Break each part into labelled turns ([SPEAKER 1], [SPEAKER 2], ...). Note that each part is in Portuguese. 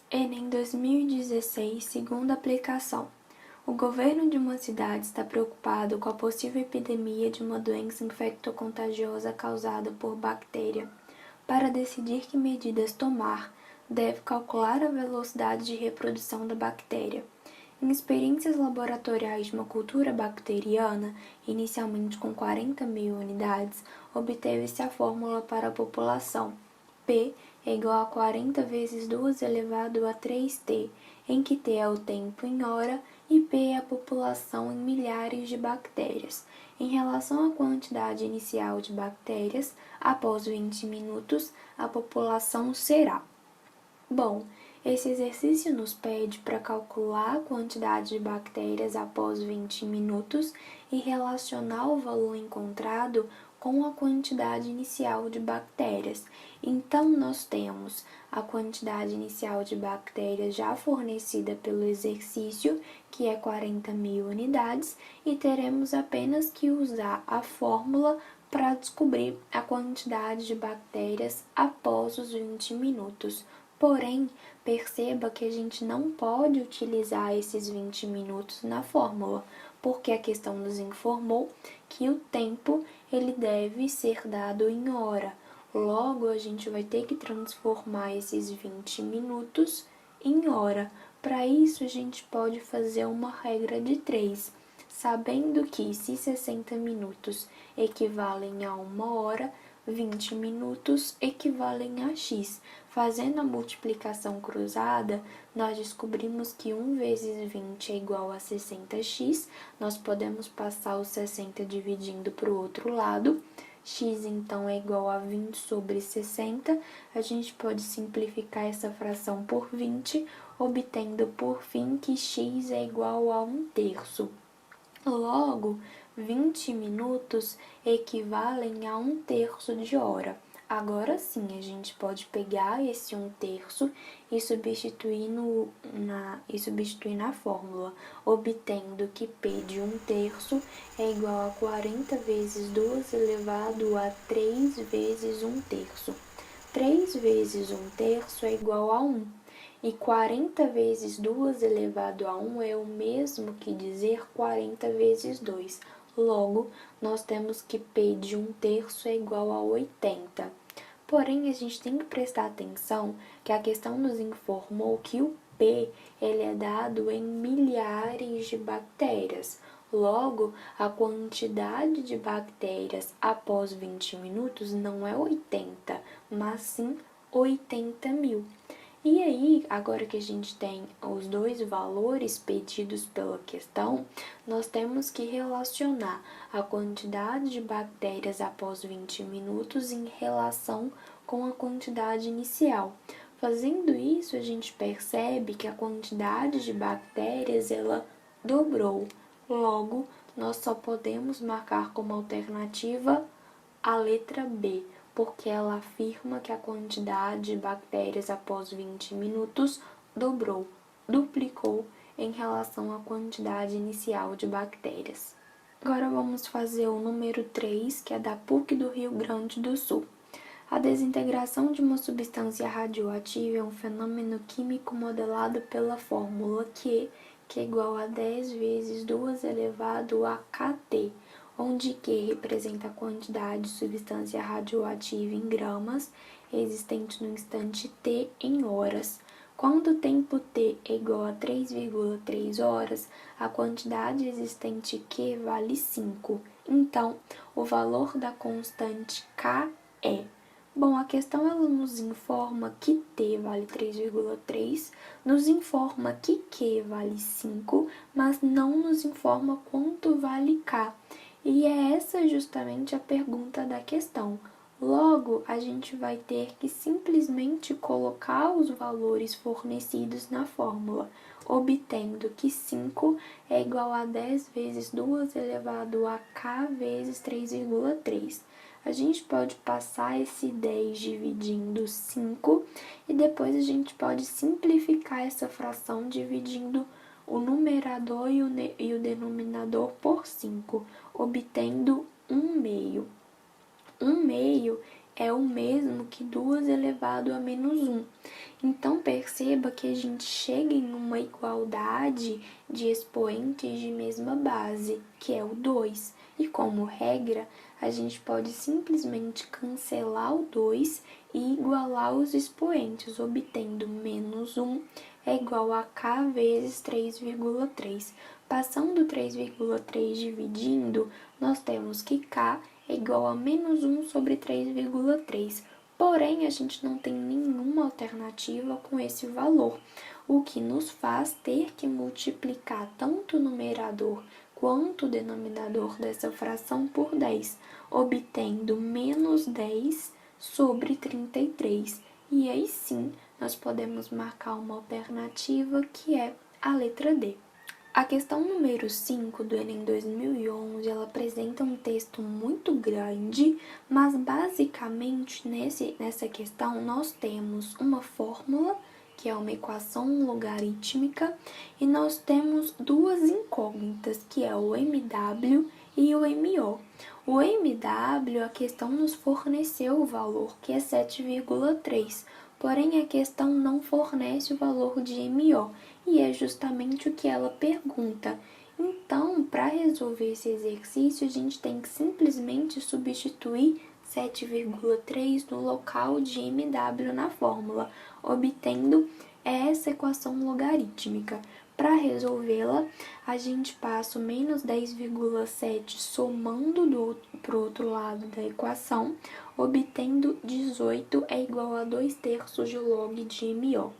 [SPEAKER 1] Enem 2016, segunda aplicação. O governo de uma cidade está preocupado com a possível epidemia de uma doença infectocontagiosa causada por bactéria. Para decidir que medidas tomar, deve calcular a velocidade de reprodução da bactéria. Em experiências laboratoriais de uma cultura bacteriana, inicialmente com 40.000 unidades, obteve-se a fórmula para a população. P é igual a 40 vezes 2 elevado a 3t, em que t é o tempo em hora e p é a população em milhares de bactérias. Em relação à quantidade inicial de bactérias, após 20 minutos, a população será. Bom, esse exercício nos pede para calcular a quantidade de bactérias após 20 minutos e relacionar o valor encontrado com a quantidade inicial de bactérias. Então, nós temos a quantidade inicial de bactérias já fornecida pelo exercício, que é 40.000 unidades, e teremos apenas que usar a fórmula para descobrir a quantidade de bactérias após os 20 minutos. Porém, perceba que a gente não pode utilizar esses 20 minutos na fórmula, porque a questão nos informou que o tempo ele deve ser dado em hora. Logo, a gente vai ter que transformar esses 20 minutos em hora. Para isso, a gente pode fazer uma regra de 3, sabendo que se 60 minutos equivalem a 1 hora, 20 minutos equivalem a x. Fazendo a multiplicação cruzada, nós descobrimos que 1 vezes 20 é igual a 60x. Nós podemos passar o 60 dividindo para o outro lado. X, então, é igual a 20 sobre 60. A gente pode simplificar essa fração por 20, obtendo por fim que x é igual a 1/3. Logo, 20 minutos equivalem a 1/3 de hora. Agora sim, a gente pode pegar esse 1/3 e substituir na fórmula, obtendo que P de 1/3 é igual a 40 vezes 2 elevado a 3 vezes 1/3. 3 vezes 1/3 é igual a 1. E 40 vezes 2 elevado a 1 é o mesmo que dizer 40 vezes 2. Logo, nós temos que P de 1/3 é igual a 80. Porém, a gente tem que prestar atenção que a questão nos informou que o P ele é dado em milhares de bactérias. Logo, a quantidade de bactérias após 20 minutos não é 80, mas sim 80.000. E aí, agora que a gente tem os dois valores pedidos pela questão, nós temos que relacionar a quantidade de bactérias após 20 minutos em relação com a quantidade inicial. Fazendo isso, a gente percebe que a quantidade de bactérias ela dobrou. Logo, nós só podemos marcar como alternativa a letra B, porque ela afirma que a quantidade de bactérias após 20 minutos dobrou, duplicou em relação à quantidade inicial de bactérias. Agora vamos fazer o número 3, que é da PUC do Rio Grande do Sul. A desintegração de uma substância radioativa é um fenômeno químico modelado pela fórmula Q, que é igual a 10 vezes 2 elevado a kT, onde Q representa a quantidade de substância radioativa em gramas existente no instante t em horas. Quando o tempo t é igual a 3,3 horas, a quantidade existente Q vale 5. Então, o valor da constante K é... Bom, a questão ela nos informa que t vale 3,3, nos informa que Q vale 5, mas não nos informa quanto vale K. E é essa justamente a pergunta da questão. Logo, a gente vai ter que simplesmente colocar os valores fornecidos na fórmula, obtendo que 5 é igual a 10 vezes 2 elevado a k vezes 3,3. A gente pode passar esse 10 dividindo 5 e depois a gente pode simplificar essa fração dividindo o numerador e o denominador por 5, obtendo 1/2. 1/2 é o mesmo que 2 elevado a menos 1. Então, perceba que a gente chega em uma igualdade de expoentes de mesma base, que é o 2. E como regra, a gente pode simplesmente cancelar o 2 e igualar os expoentes, obtendo menos 1 é igual a k vezes 3,3. Passando 3,3 dividindo, nós temos que k é igual a menos 1 sobre 3,3. Porém, a gente não tem nenhuma alternativa com esse valor, o que nos faz ter que multiplicar tanto o numerador quanto o denominador dessa fração por 10, obtendo menos 10 sobre 33. E aí sim, nós podemos marcar uma alternativa que é a letra D. A questão número 5 do Enem 2011, ela apresenta um texto muito grande, mas basicamente nessa questão nós temos uma fórmula, que é uma equação logarítmica, e nós temos duas incógnitas, que é o MW e o MO. O MW, a questão nos forneceu o valor, que é 7,3, porém a questão não fornece o valor de MO, e é justamente o que ela pergunta. Então, para resolver esse exercício, a gente tem que simplesmente substituir 7,3 no local de MW na fórmula, obtendo essa equação logarítmica. Para resolvê-la, a gente passa o menos 10,7 somando para o outro lado da equação, obtendo 18 é igual a 2/3 de log de MO.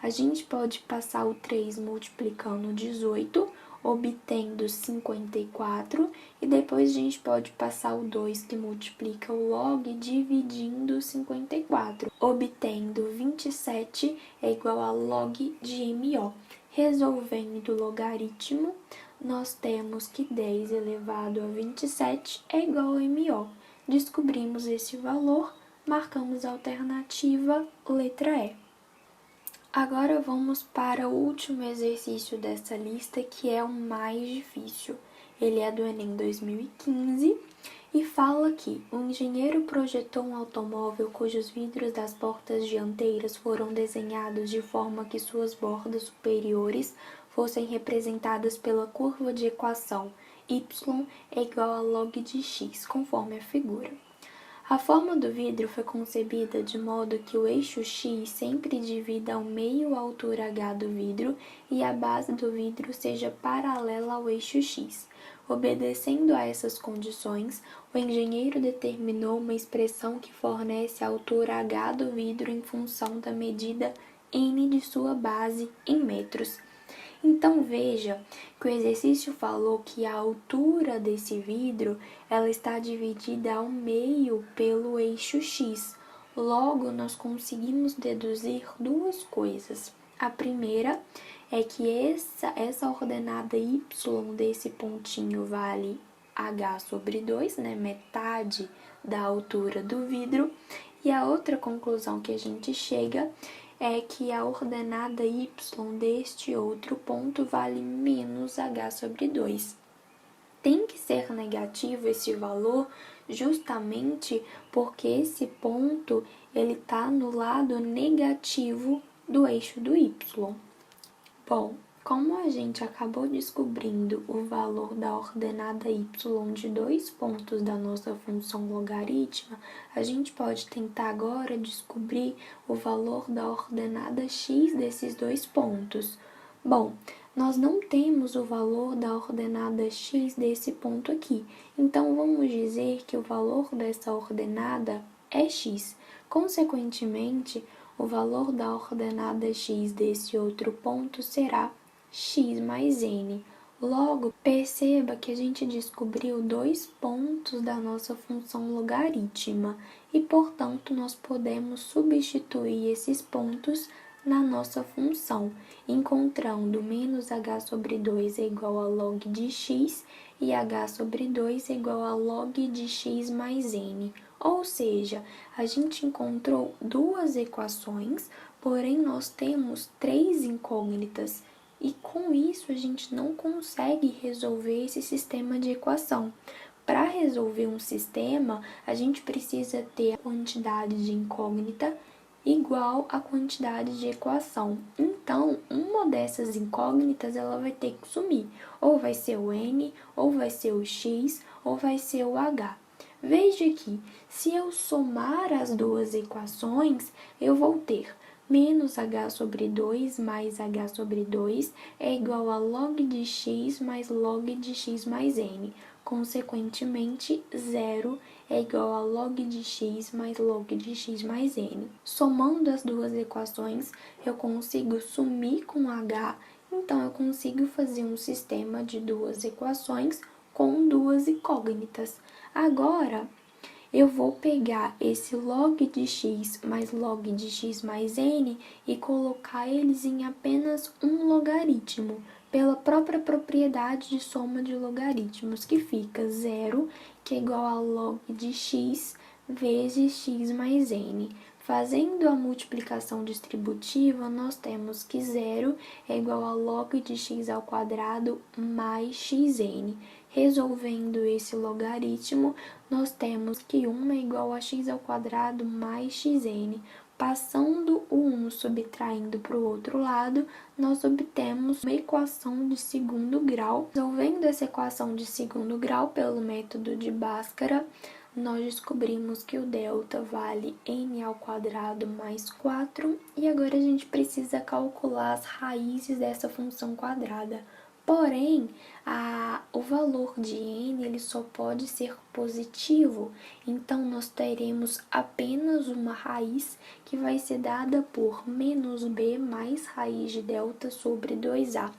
[SPEAKER 1] A gente pode passar o 3 multiplicando 18, obtendo 54, e depois a gente pode passar o 2 que multiplica o log dividindo 54, obtendo 27 é igual a log de MO. Resolvendo o logaritmo, nós temos que 10 elevado a 27 é igual a MO. Descobrimos esse valor, marcamos a alternativa letra E. Agora vamos para o último exercício dessa lista, que é o mais difícil. Ele é do Enem 2015 e fala que o engenheiro projetou um automóvel cujos vidros das portas dianteiras foram desenhados de forma que suas bordas superiores fossem representadas pela curva de equação y é igual a log de x, conforme a figura. A forma do vidro foi concebida de modo que o eixo x sempre divida ao meio a altura h do vidro e a base do vidro seja paralela ao eixo x. Obedecendo a essas condições, o engenheiro determinou uma expressão que fornece a altura h do vidro em função da medida n de sua base em metros. Então veja que o exercício falou que a altura desse vidro ela está dividida ao meio pelo eixo x. Logo, nós conseguimos deduzir duas coisas. A primeira é que essa ordenada y desse pontinho vale h sobre 2, né, metade da altura do vidro. E a outra conclusão que a gente chega é que a ordenada y deste outro ponto vale menos h sobre 2. Tem que ser negativo esse valor justamente porque esse ponto ele está no lado negativo do eixo do y. Bom, como a gente acabou descobrindo o valor da ordenada y de dois pontos da nossa função logarítmica, a gente pode tentar agora descobrir o valor da ordenada x desses dois pontos. Bom, nós não temos o valor da ordenada x desse ponto aqui, então vamos dizer que o valor dessa ordenada é x. Consequentemente, o valor da ordenada x desse outro ponto será x mais n. Logo, perceba que a gente descobriu dois pontos da nossa função logarítmica e, portanto, nós podemos substituir esses pontos na nossa função, encontrando menos h sobre 2 é igual a log de x e h sobre 2 é igual a log de x mais n. Ou seja, a gente encontrou duas equações, porém nós temos três incógnitas. E com isso a gente não consegue resolver esse sistema de equação. Para resolver um sistema, a gente precisa ter a quantidade de incógnita igual à quantidade de equação. Então, uma dessas incógnitas ela vai ter que sumir. Ou vai ser o n, ou vai ser o x, ou vai ser o h. Veja que, se eu somar as duas equações, eu vou ter menos h sobre 2 mais h sobre 2 é igual a log de x mais log de x mais n. Consequentemente, 0 é igual a log de x mais log de x mais n. Somando as duas equações, eu consigo sumir com h, então eu consigo fazer um sistema de duas equações com duas incógnitas. Agora, eu vou pegar esse log de x mais log de x mais n e colocar eles em apenas um logaritmo, pela própria propriedade de soma de logaritmos, que fica 0, que é igual a log de x vezes x mais n. Fazendo a multiplicação distributiva, nós temos que 0 é igual a log de x ao quadrado mais xn. Resolvendo esse logaritmo, nós temos que 1 é igual a x ao quadrado mais xn. Passando o 1 subtraindo para o outro lado, nós obtemos uma equação de segundo grau. Resolvendo essa equação de segundo grau pelo método de Bhaskara, nós descobrimos que o delta vale n ao quadrado mais 4, e agora a gente precisa calcular as raízes dessa função quadrada. Porém, o valor de n ele só pode ser positivo, então nós teremos apenas uma raiz que vai ser dada por menos b mais raiz de delta sobre 2a.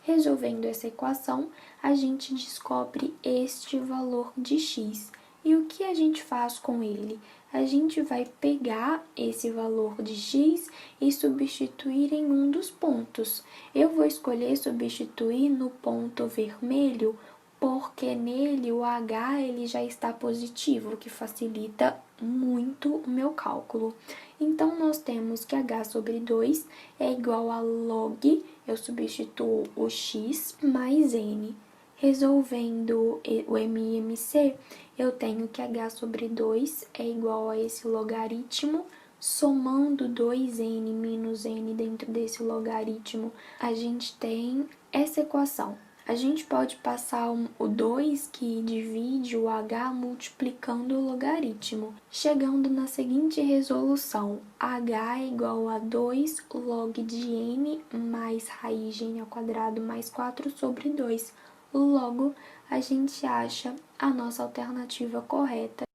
[SPEAKER 1] Resolvendo essa equação, a gente descobre este valor de x. E o que a gente faz com ele? A gente vai pegar esse valor de x e substituir em um dos pontos. Eu vou escolher substituir no ponto vermelho, porque nele o h ele já está positivo, o que facilita muito o meu cálculo. Então, nós temos que h sobre 2 é igual a log, eu substituo o x, mais n. Resolvendo o MMC, eu tenho que h sobre 2 é igual a esse logaritmo. Somando 2n menos n dentro desse logaritmo, a gente tem essa equação. A gente pode passar o 2 que divide o h multiplicando o logaritmo, chegando na seguinte resolução: h é igual a 2 log de n mais raiz de n ao quadrado mais 4 sobre 2. Logo, a gente acha a nossa alternativa correta.